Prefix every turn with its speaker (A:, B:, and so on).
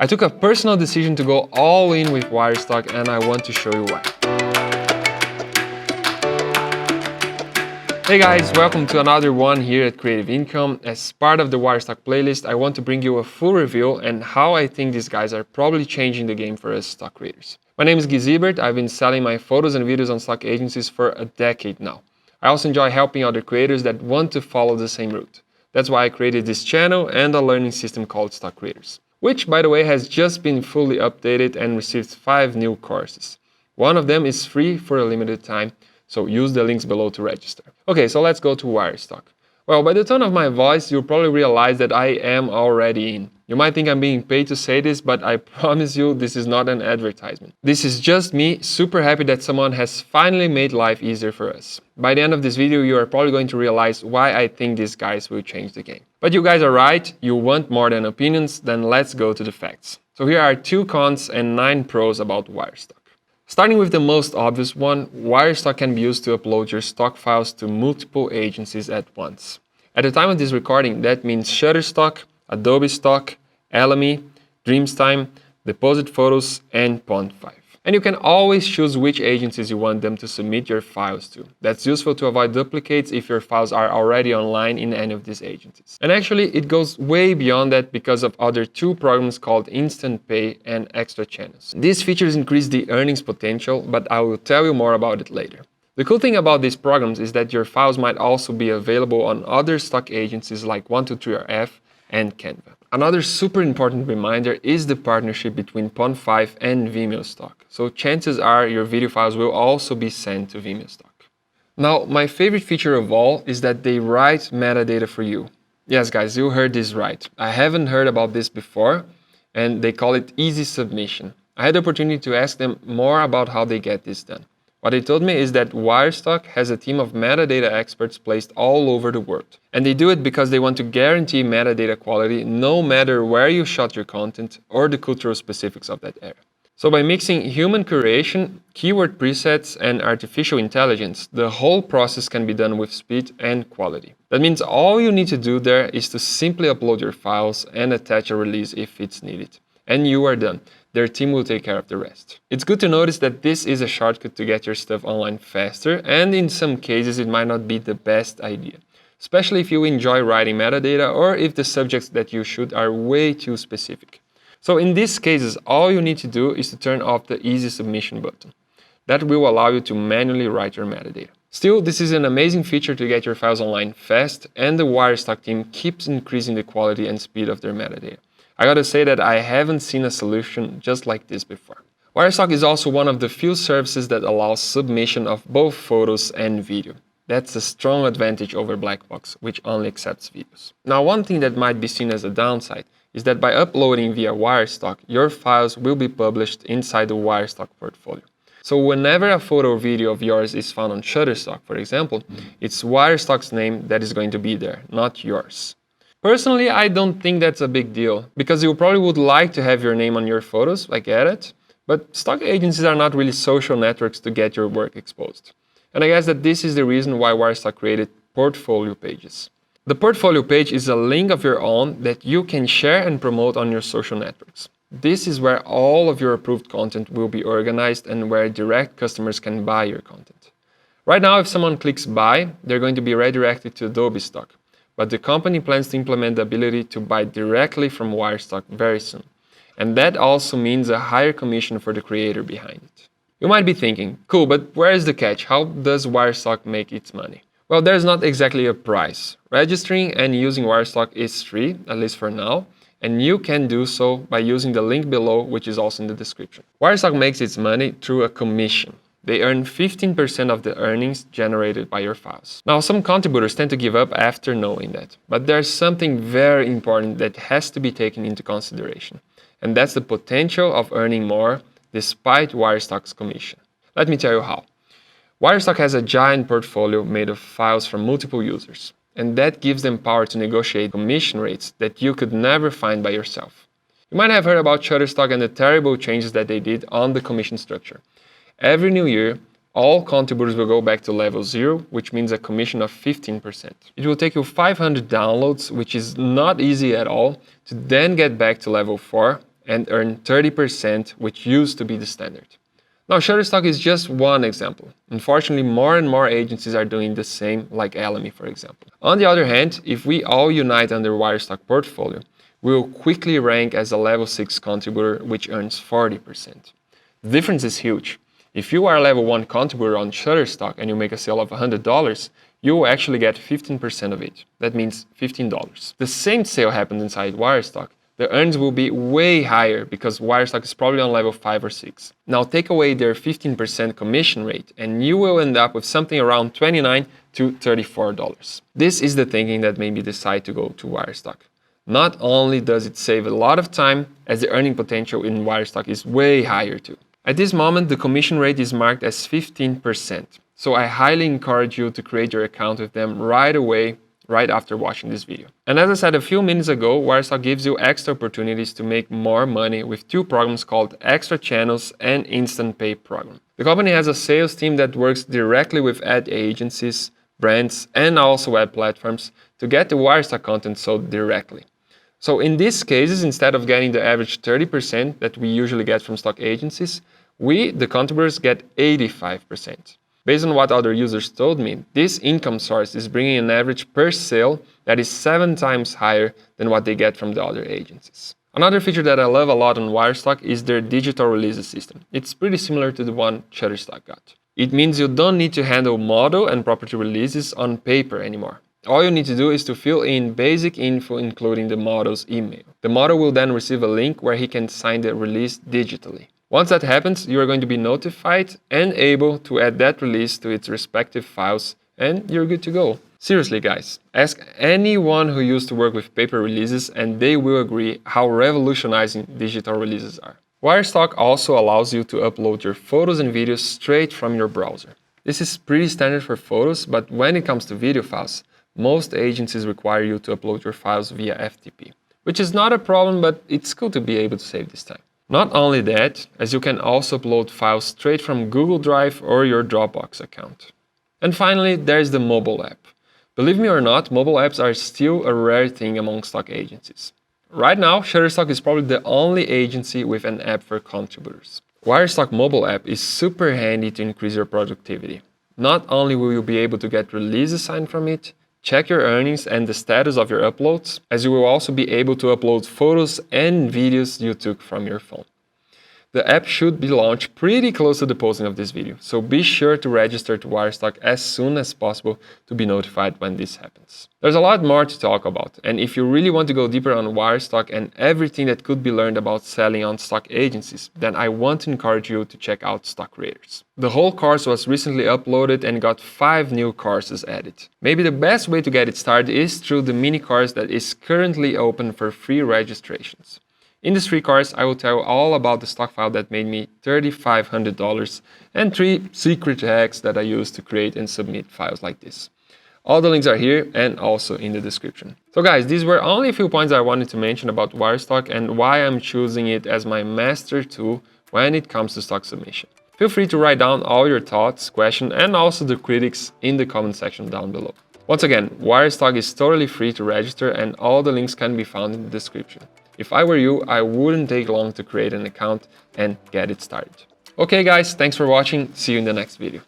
A: I took a personal decision to go all in with Wirestock, and I want to show you why. Hey guys, welcome to another one here at Creative Income. As part of the Wirestock playlist, I want to bring you a full review and how I think these guys are probably changing the game for us stock creators. My name is Gizibert. I've been selling my photos and videos on stock agencies for a decade now. I also enjoy helping other creators that want to follow the same route. That's why I created this channel and a learning system called Stock Creators, which, by the way, has just been fully updated and received 5 new courses. One of them is free for a limited time, so use the links below to register. Okay, so let's go to Wirestock. Well, by the tone of my voice, you'll probably realize that I am already in. You might think I'm being paid to say this, but I promise you this is not an advertisement. This is just me super happy that someone has finally made life easier for us. By the end of this video, you are probably going to realize why I think these guys will change the game. But you guys are right, you want more than opinions, then let's go to the facts. So here are 2 cons and 9 pros about Wirestock. Starting with the most obvious one, Wirestock can be used to upload your stock files to multiple agencies at once. At the time of this recording, that means Shutterstock, Adobe Stock, Alamy, Dreamtime, Deposit Photos, and Pond5. And you can always choose which agencies you want them to submit your files to. That's useful to avoid duplicates if your files are already online in any of these agencies. And actually, it goes way beyond that because of other 2 programs called Instant Pay and Extra Channels. These features increase the earnings potential, but I will tell you more about it later. The cool thing about these programs is that your files might also be available on other stock agencies like 123RF and Canva. Another super important reminder is the partnership between Pond5 and Vimeo Stock. So chances are your video files will also be sent to Vimeo Stock. Now, my favorite feature of all is that they write metadata for you. Yes, guys, you heard this right. I haven't heard about this before, and they call it easy submission. I had the opportunity to ask them more about how they get this done. What they told me is that Wirestock has a team of metadata experts placed all over the world. And they do it because they want to guarantee metadata quality no matter where you shot your content or the cultural specifics of that area. So by mixing human curation, keyword presets, and artificial intelligence, the whole process can be done with speed and quality. That means all you need to do there is to simply upload your files and attach a release if it's needed. And you are done. Their team will take care of the rest. It's good to notice that this is a shortcut to get your stuff online faster, and in some cases it might not be the best idea, especially if you enjoy writing metadata or if the subjects that you shoot are way too specific. So in these cases, all you need to do is to turn off the easy submission button. That will allow you to manually write your metadata. Still, this is an amazing feature to get your files online fast, and the Wirestock team keeps increasing the quality and speed of their metadata. I gotta say that I haven't seen a solution just like this before. Wirestock is also one of the few services that allows submission of both photos and video. That's a strong advantage over Blackbox, which only accepts videos. Now, one thing that might be seen as a downside is that by uploading via Wirestock, your files will be published inside the Wirestock portfolio. So whenever a photo or video of yours is found on Shutterstock, for example, it's Wirestock's name that is going to be there, not yours. Personally, I don't think that's a big deal, because you probably would like to have your name on your photos, I get it, but stock agencies are not really social networks to get your work exposed. And I guess that this is the reason why Wirestock created portfolio pages. The portfolio page is a link of your own that you can share and promote on your social networks. This is where all of your approved content will be organized and where direct customers can buy your content. Right now, if someone clicks buy, they're going to be redirected to Adobe Stock. But the company plans to implement the ability to buy directly from Wirestock very soon. And that also means a higher commission for the creator behind it. You might be thinking, cool, but where is the catch? How does Wirestock make its money? Well, there's not exactly a price. Registering and using Wirestock is free, at least for now, and you can do so by using the link below, which is also in the description. Wirestock makes its money through a commission. They earn 15% of the earnings generated by your files. Now, some contributors tend to give up after knowing that, but there's something very important that has to be taken into consideration, and that's the potential of earning more despite Wirestock's commission. Let me tell you how. Wirestock has a giant portfolio made of files from multiple users, and that gives them power to negotiate commission rates that you could never find by yourself. You might have heard about Shutterstock and the terrible changes that they did on the commission structure. Every new year, all contributors will go back to level 0, which means a commission of 15%. It will take you 500 downloads, which is not easy at all, to then get back to level 4, and earn 30%, which used to be the standard. Now, Shutterstock is just one example. Unfortunately, more and more agencies are doing the same, like Alamy, for example. On the other hand, if we all unite under Wirestock portfolio, we will quickly rank as a level 6 contributor, which earns 40%. The difference is huge. If you are a level 1 contributor on Shutterstock and you make a sale of $100, you will actually get 15% of it. That means $15. The same sale happened inside Wirestock. The earnings will be way higher because Wirestock is probably on level 5 or 6. Now take away their 15% commission rate and you will end up with something around $29 to $34. This is the thinking that made me decide to go to Wirestock. Not only does it save a lot of time, as the earning potential in Wirestock is way higher too. At this moment, the commission rate is marked as 15%. So I highly encourage you to create your account with them right away, right after watching this video. And as I said a few minutes ago, Wirestock gives you extra opportunities to make more money with 2 programs called Extra Channels and Instant Pay program. The company has a sales team that works directly with ad agencies, brands, and also web platforms to get the Wirestock content sold directly. So in these cases, instead of getting the average 30% that we usually get from stock agencies, we, the contributors, get 85%. Based on what other users told me, this income source is bringing an average per sale that is 7 times higher than what they get from the other agencies. Another feature that I love a lot on Wirestock is their digital releases system. It's pretty similar to the one Shutterstock got. It means you don't need to handle model and property releases on paper anymore. All you need to do is to fill in basic info including the model's email. The model will then receive a link where he can sign the release digitally. Once that happens, you are going to be notified and able to add that release to its respective files, and you're good to go. Seriously guys, ask anyone who used to work with paper releases and they will agree how revolutionizing digital releases are. Wirestock also allows you to upload your photos and videos straight from your browser. This is pretty standard for photos, but when it comes to video files, most agencies require you to upload your files via FTP, which is not a problem, but it's cool to be able to save this time. Not only that, as you can also upload files straight from Google Drive or your Dropbox account. And finally, there's the mobile app. Believe me or not, mobile apps are still a rare thing among stock agencies. Right now, Shutterstock is probably the only agency with an app for contributors. Wirestock Mobile App is super handy to increase your productivity. Not only will you be able to get releases signed from it, check your earnings and the status of your uploads, as you will also be able to upload photos and videos you took from your phone. The app should be launched pretty close to the posting of this video, so be sure to register to Wirestock as soon as possible to be notified when this happens. There's a lot more to talk about, and if you really want to go deeper on Wirestock and everything that could be learned about selling on stock agencies, then I want to encourage you to check out Stock Creators. The whole course was recently uploaded and got 5 new courses added. Maybe the best way to get it started is through the mini course that is currently open for free registrations. In this free course, I will tell you all about the stock file that made me $3,500 and 3 secret hacks that I use to create and submit files like this. All the links are here and also in the description. So guys, these were only a few points I wanted to mention about Wirestock and why I'm choosing it as my master tool when it comes to stock submission. Feel free to write down all your thoughts, questions, and also the critics in the comment section down below. Once again, Wirestock is totally free to register and all the links can be found in the description. If I were you, I wouldn't take long to create an account and get it started. Okay guys, thanks for watching. See you in the next video.